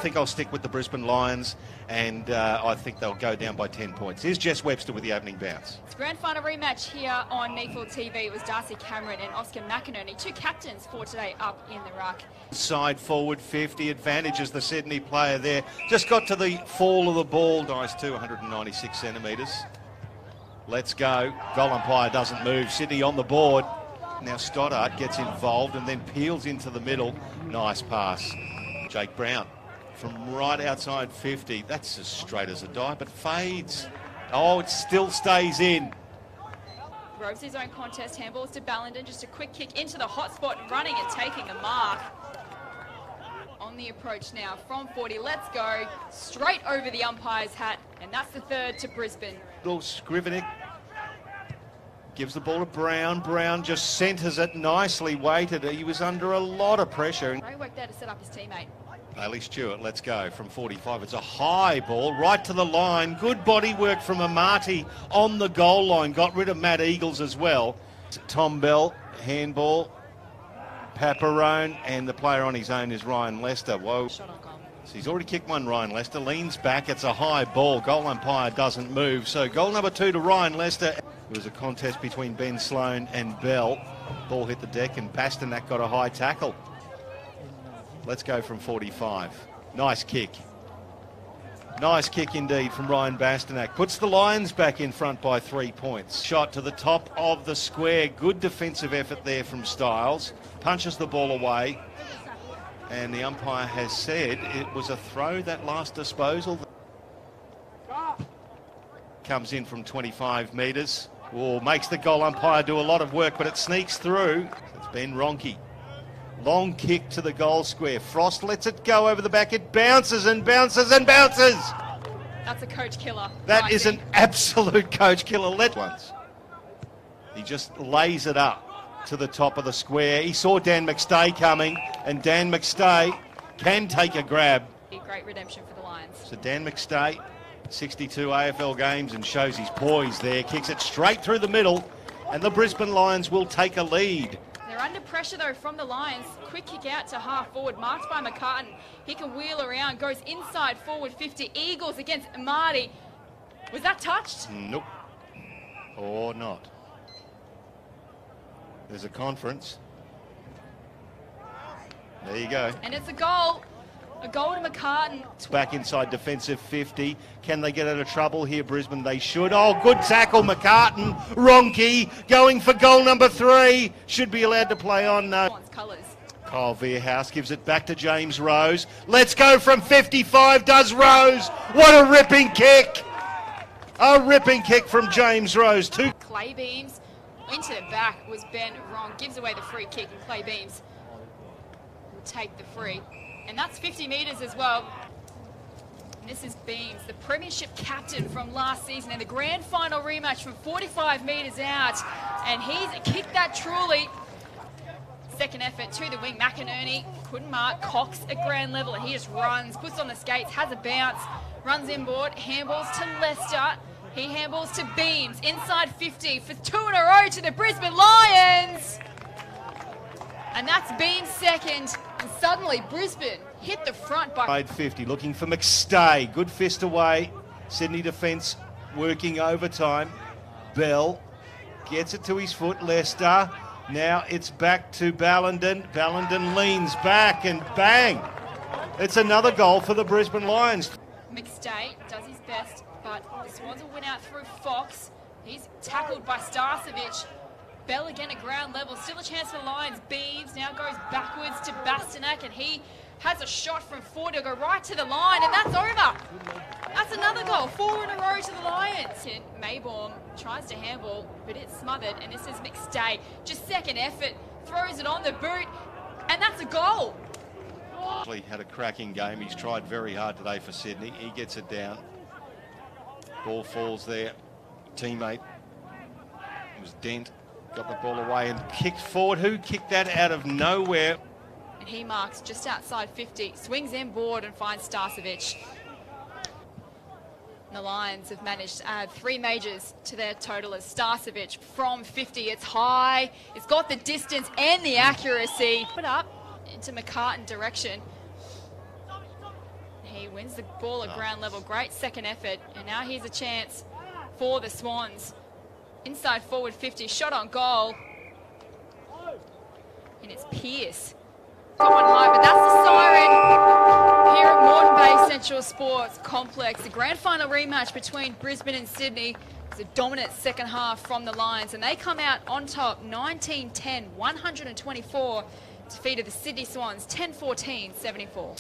think I'll stick with the Brisbane Lions, and I think they'll go down by 10 points. Here's Jess Webster with the opening bounce. It's grand final rematch here on Neefle TV. It was Darcy Cameron and Oscar McInerney, two captains for today, up in the ruck. Side forward 50, advantages the Sydney player there. Just got to the fall of the ball, nice too, 196 centimetres. Let's go. Goal umpire doesn't move. Sydney on the board. Now Stoddart gets involved and then peels into the middle. Nice pass. Jake Brown from right outside 50. That's as straight as a die, but fades. Oh, it still stays in. Groves his own contest. Handballs to Ballenden. Just a quick kick into the hot spot, running and taking a mark. On the approach now from 40. Let's go. Straight over the umpire's hat. And that's the third to Brisbane. Little Skrivenik gives the ball to Brown. Brown just centres it, nicely weighted. He was under a lot of pressure. Great work there to set up his teammate. Bailey Stewart, let's go from 45. It's a high ball right to the line. Good body work from Amati on the goal line. Got rid of Matt Eagles as well. Tom Bell, handball. Paparone, and the player on his own is Ryan Lester. Whoa. Shot on goal. So he's already kicked one, Ryan Lester. Leans back. It's a high ball. Goal umpire doesn't move. So goal number 2 to Ryan Lester. It was a contest between Ben Sloan and Bell. Ball hit the deck and Bastanak got a high tackle. Let's go from 45. Nice kick. Nice kick indeed from Ryan Bastanak. Puts the Lions back in front by 3 points. Shot to the top of the square. Good defensive effort there from Styles. Punches the ball away. And the umpire has said it was a throw, that last disposal. Comes in from 25 metres. Oh, makes the goal umpire do a lot of work, but it sneaks through. It's Ben Ronke. Long kick to the goal square. Frost lets it go over the back. It bounces and bounces and bounces. That's a coach killer. That is an absolute coach killer. Let once. He just lays it up to the top of the square. He saw Dan McStay coming, and Dan McStay can take a grab. Great redemption for the Lions. So Dan McStay, 62 AFL games, and shows his poise there. Kicks it straight through the middle, and the Brisbane Lions will take a lead. They're under pressure though from the Lions. Quick kick out to half forward, marked by McCartan. He can wheel around, goes inside forward 50. Eagles against Marty. Was that touched? Nope. Or not. There's a conference. There you go. And it's a goal. A goal to McCartan. Back inside defensive 50. Can they get out of trouble here, Brisbane? They should. Oh, good tackle, McCartan. Ronke going for goal number 3. Should be allowed to play on. Colours. Kyle Veerhouse gives it back to James Rose. Let's go from 55, does Rose. What a ripping kick. A ripping kick from James Rose. Clay Beams into the back was Ben wrong. Gives away the free kick, and Clay Beams will take the free. And that's 50 metres as well. And this is Beams, the premiership captain from last season, in the grand final rematch from 45 metres out. And he's kicked that truly. Second effort to the wing. McInerney couldn't mark. Cox at ground level, and he just runs, puts on the skates, has a bounce, runs inboard, handballs to Lester. He handballs to Beams, inside 50 for 2 in a row to the Brisbane Lions. And that's Beams' second. And suddenly Brisbane hit the front by 50, looking for McStay. Good fist away. Sydney defence working overtime. Bell gets it to his foot. Lester. Now it's back to Ballenden. Ballenden leans back and bang. It's another goal for the Brisbane Lions. McStay does his best, but the Swans will win out through Fox. He's tackled by Starcevic. Bell again at ground level, still a chance for the Lions. Beams now goes backwards to Bastanak, and he has a shot from 40 to go right to the line, and that's over. That's another goal, 4 in a row to the Lions. And Maybaum tries to handball, but it's smothered, and this is McStay. Just second effort, throws it on the boot, and that's a goal. He had a cracking game. He's tried very hard today for Sydney. He gets it down. Ball falls there. Teammate, it was Dent. Got the ball away and kicked forward. Who kicked that out of nowhere? And he marks just outside 50. Swings inboard and finds Starcevic. And the Lions have managed to add 3 majors to their total as Starcevic from 50. It's high. It's got the distance and the accuracy. Put up into McCartan direction. He wins the ball at ground level. Great second effort. And now here's a chance for the Swans. Inside forward 50, shot on goal. And it's Pearce. Going high, but that's the siren here at Moreton Bay Central Sports Complex. The grand final rematch between Brisbane and Sydney. It's a dominant second half from the Lions, and they come out on top 19-10, 124, defeated the Sydney Swans 10-14, 74.